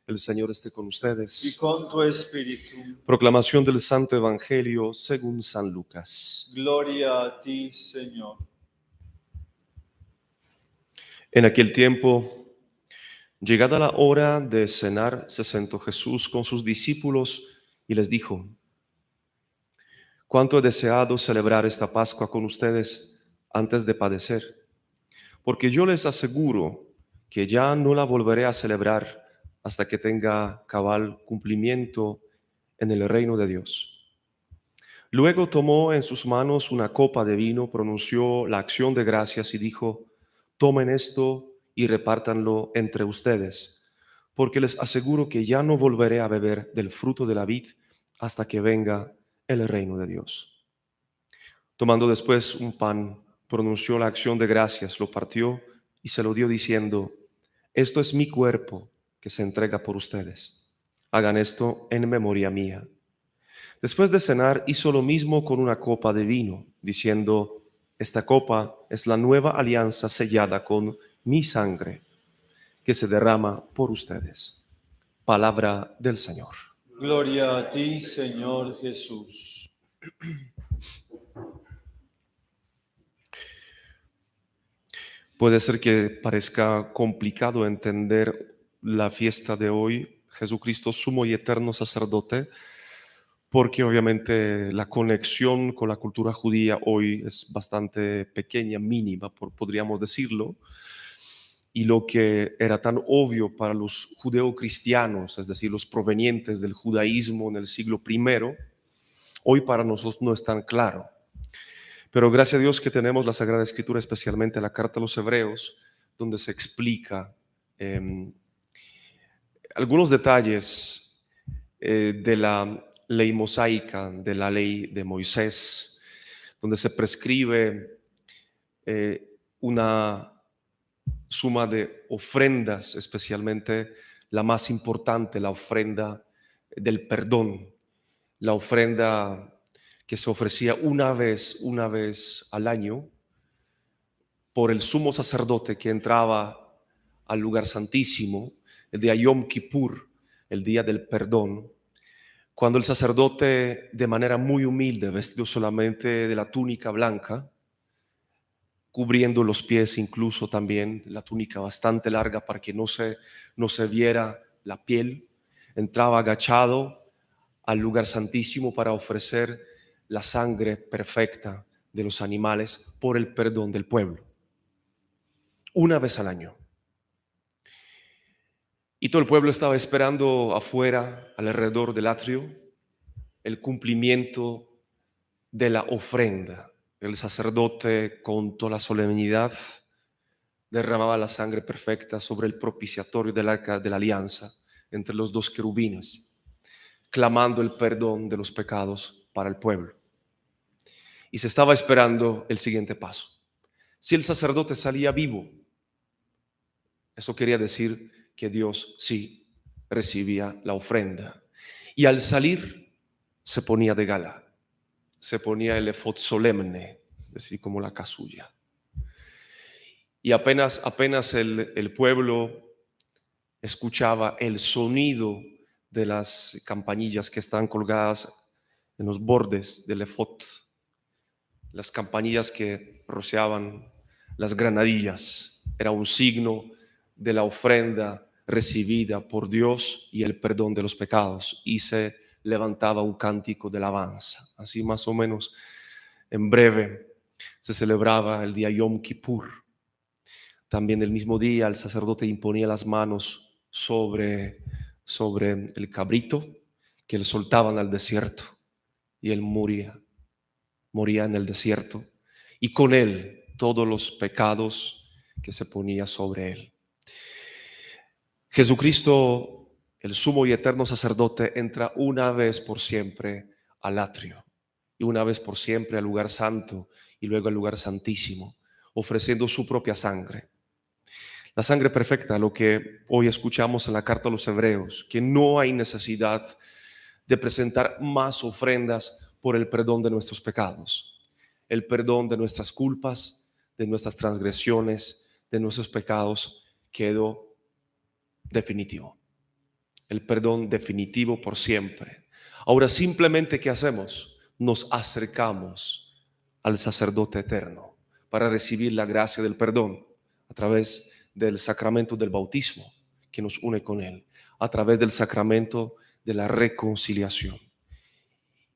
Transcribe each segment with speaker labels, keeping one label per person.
Speaker 1: El Señor esté con
Speaker 2: y
Speaker 1: ustedes.
Speaker 2: con tu espíritu.
Speaker 1: Proclamación del Santo Evangelio según San Lucas.
Speaker 2: Gloria a ti, Señor.
Speaker 1: En aquel tiempo, llegada la hora de cenar, se sentó Jesús con sus discípulos y les dijo: «Cuánto he deseado celebrar esta Pascua con ustedes antes de padecer, porque yo les aseguro que ya no la volveré a celebrar hasta que tenga cabal cumplimiento en el reino de Dios». Luego tomó en sus manos una copa de vino, pronunció la acción de gracias y dijo: «Tomen esto y repártanlo entre ustedes, porque les aseguro que ya no volveré a beber del fruto de la vid hasta que venga el reino de Dios». Tomando después un pan, pronunció la acción de gracias, lo partió y se lo dio diciendo: «Esto es mi cuerpo que se entrega por ustedes. Hagan esto en memoria mía». Después de cenar, hizo lo mismo con una copa de vino, diciendo: «Esta copa es la nueva alianza sellada con mi sangre, que se derrama por ustedes». Palabra del Señor.
Speaker 2: Gloria a ti, Señor Jesús.
Speaker 1: Puede ser que parezca complicado entender la fiesta de hoy, Jesucristo sumo y eterno sacerdote, porque obviamente la conexión con la cultura judía hoy es bastante pequeña, mínima, podríamos decirlo. Y lo que era tan obvio para los judeocristianos, es decir, los provenientes del judaísmo en el siglo I, hoy para nosotros no es tan claro. Pero gracias a Dios que tenemos la Sagrada Escritura, especialmente la Carta a los Hebreos, donde se explica algunos detalles de la ley mosaica, de la ley de Moisés, donde se prescribe una suma de ofrendas, especialmente la más importante, la ofrenda del perdón, la ofrenda que se ofrecía una vez al año por el sumo sacerdote que entraba al lugar santísimo, el día Yom Kippur, el día del perdón, cuando el sacerdote, de manera muy humilde, vestido solamente de la túnica blanca, cubriendo los pies, incluso también la túnica bastante larga para que no se viera la piel, entraba agachado al lugar santísimo para ofrecer la sangre perfecta de los animales por el perdón del pueblo, una vez al año. Y todo el pueblo estaba esperando afuera, alrededor del atrio, el cumplimiento de la ofrenda. El sacerdote, con toda la solemnidad, derramaba la sangre perfecta sobre el propiciatorio del arca de la alianza entre los dos querubines, clamando el perdón de los pecados para el pueblo. Y se estaba esperando el siguiente paso. Si el sacerdote salía vivo, eso quería decir que Dios sí recibía la ofrenda. Y al salir se ponía de gala, se ponía el efod solemne, es decir, como la casulla. Y apenas el pueblo escuchaba el sonido de las campanillas que están colgadas en los bordes del efod, las campanillas que rociaban las granadillas. Era un signo de la ofrenda recibida por Dios y el perdón de los pecados. Y se levantaba un cántico de alabanza. Así más o menos en breve se celebraba el día Yom Kippur. También el mismo día el sacerdote imponía las manos sobre el cabrito que le soltaban al desierto y él moría en el desierto y con él todos los pecados que se ponía sobre él. Jesucristo, el sumo y eterno sacerdote, entra una vez por siempre al atrio y una vez por siempre al lugar santo y luego al lugar santísimo, ofreciendo su propia sangre. La sangre perfecta, lo que hoy escuchamos en la carta a los Hebreos, que no hay necesidad de presentar más ofrendas por el perdón de nuestros pecados, el perdón de nuestras culpas, de nuestras transgresiones, de nuestros pecados quedó definitivo. el perdón definitivo por siempre. Ahora simplemente, ¿qué hacemos? Nos acercamos al sacerdote eterno para recibir la gracia del perdón a través del sacramento del bautismo que nos une con Él, a través del sacramento de la reconciliación.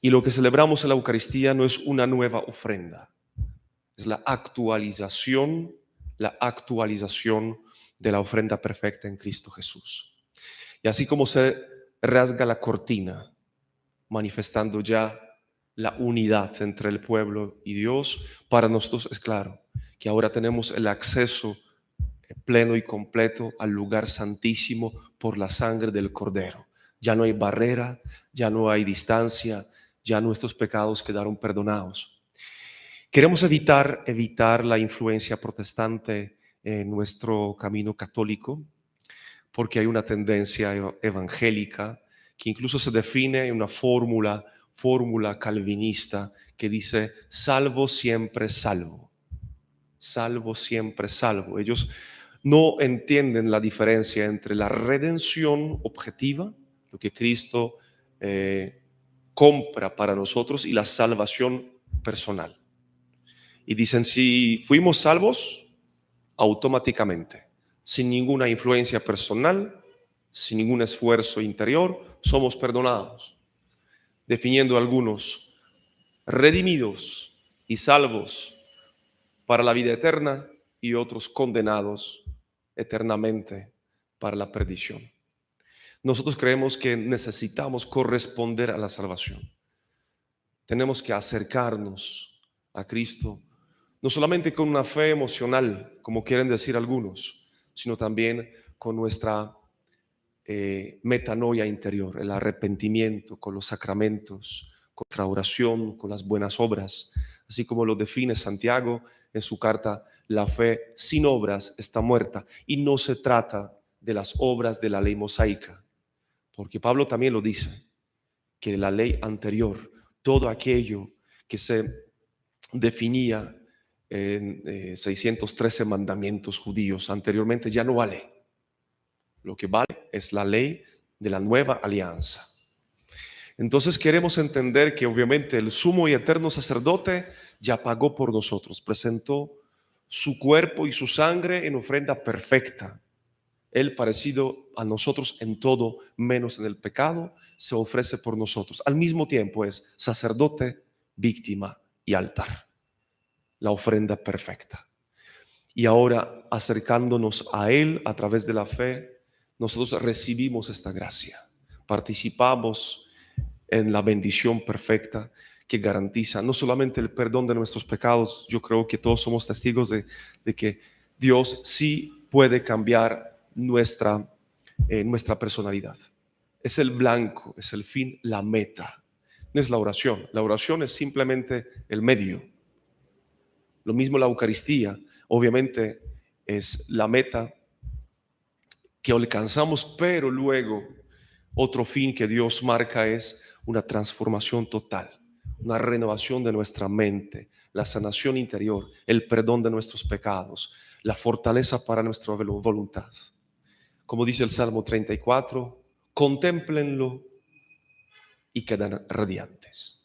Speaker 1: Y lo que celebramos en la Eucaristía no es una nueva ofrenda, es la actualización de la ofrenda perfecta en Cristo Jesús. Y así como se rasga la cortina, manifestando ya la unidad entre el pueblo y Dios, para nosotros es claro que ahora tenemos el acceso pleno y completo al lugar santísimo por la sangre del Cordero. Ya no hay barrera, ya no hay distancia, ya nuestros pecados quedaron perdonados. Queremos evitar la influencia protestante en nuestro camino católico, porque hay una tendencia evangélica que incluso se define en una fórmula calvinista que dice salvo siempre salvo. Salvo siempre salvo. Ellos no entienden la diferencia entre la redención objetiva, lo que Cristo compra para nosotros, y la salvación personal. Y dicen, si fuimos salvos, automáticamente, sin ninguna influencia personal, sin ningún esfuerzo interior, somos perdonados. Definiendo algunos, redimidos y salvos para la vida eterna, y otros condenados eternamente para la perdición. Nosotros creemos que necesitamos corresponder a la salvación. Tenemos que acercarnos a Cristo, no solamente con una fe emocional, como quieren decir algunos, sino también con nuestra metanoia interior, el arrepentimiento, con los sacramentos, con la oración, con las buenas obras, así como lo define Santiago en su carta: la fe sin obras está muerta. Y no se trata de las obras de la ley mosaica, porque Pablo también lo dice, que la ley anterior, todo aquello que se definía en 613 mandamientos judíos anteriormente, ya no vale. Lo que vale es la ley de la nueva alianza. Entonces queremos entender que obviamente el sumo y eterno sacerdote ya pagó por nosotros, presentó su cuerpo y su sangre en ofrenda perfecta. Él, parecido a nosotros en todo menos en el pecado, se ofrece por nosotros. Al mismo tiempo es sacerdote, víctima y altar. La ofrenda perfecta. Y ahora, acercándonos a Él a través de la fe, nosotros recibimos esta gracia. Participamos en la bendición perfecta que garantiza no solamente el perdón de nuestros pecados. Yo creo que todos somos testigos de que Dios sí puede cambiar nuestra personalidad. Es el blanco, es el fin, la meta. No es la oración. La oración es simplemente el medio. Lo mismo la Eucaristía, obviamente es la meta que alcanzamos, pero luego otro fin que Dios marca es una transformación total, una renovación de nuestra mente, la sanación interior, el perdón de nuestros pecados, la fortaleza para nuestra voluntad. Como dice el Salmo 34, contémplenlo y quedan radiantes.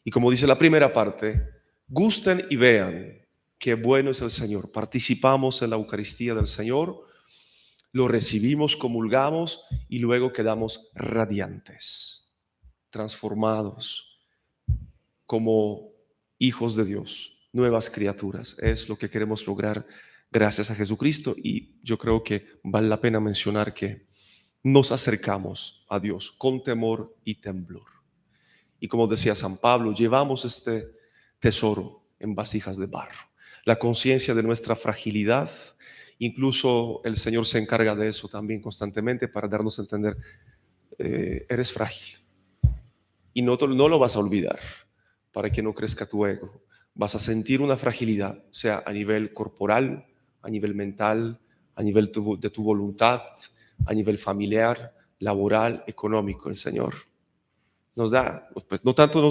Speaker 1: Y como dice la primera parte, gusten y vean qué bueno es el Señor. Participamos en la Eucaristía del Señor, lo recibimos, comulgamos y luego quedamos radiantes, transformados como hijos de Dios, nuevas criaturas. Es lo que queremos lograr gracias a Jesucristo. Y yo creo que vale la pena mencionar que nos acercamos a Dios con temor y temblor. Y como decía San Pablo, llevamos este tesoro en vasijas de barro. La conciencia de nuestra fragilidad. Incluso el Señor se encarga de eso también constantemente para darnos a entender, eres frágil y no lo vas a olvidar para que no crezca tu ego. Vas a sentir una fragilidad, sea a nivel corporal, a nivel mental, a nivel de tu voluntad, a nivel familiar, laboral, económico. El Señor nos da, pues no tanto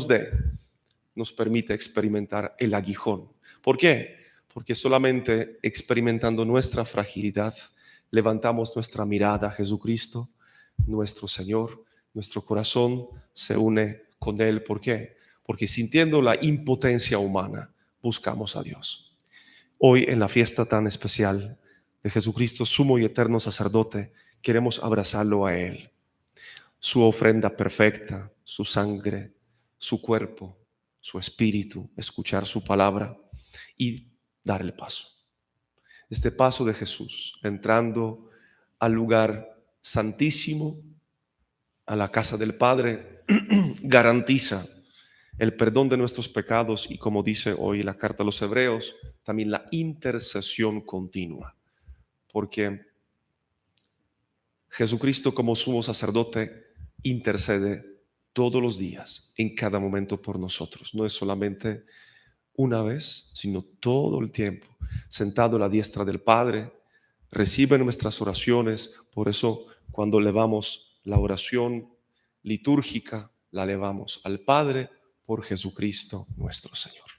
Speaker 1: nos permite experimentar el aguijón. ¿Por qué? Porque solamente experimentando nuestra fragilidad levantamos nuestra mirada a Jesucristo, nuestro Señor, nuestro corazón se une con Él. ¿Por qué? Porque sintiendo la impotencia humana, buscamos a Dios. Hoy, en la fiesta tan especial de Jesucristo, sumo y eterno sacerdote, queremos abrazarlo a Él, su ofrenda perfecta, su sangre, su cuerpo, su espíritu, escuchar su palabra y dar el paso. Este paso de Jesús, entrando al lugar santísimo, a la casa del Padre, garantiza el perdón de nuestros pecados y, como dice hoy la carta a los Hebreos, también la intercesión continua, porque Jesucristo, como sumo sacerdote, intercede todos los días, en cada momento por nosotros. No es solamente una vez, sino todo el tiempo, sentado a la diestra del Padre, recibe nuestras oraciones. Por eso, cuando elevamos la oración litúrgica, la elevamos al Padre por Jesucristo nuestro Señor.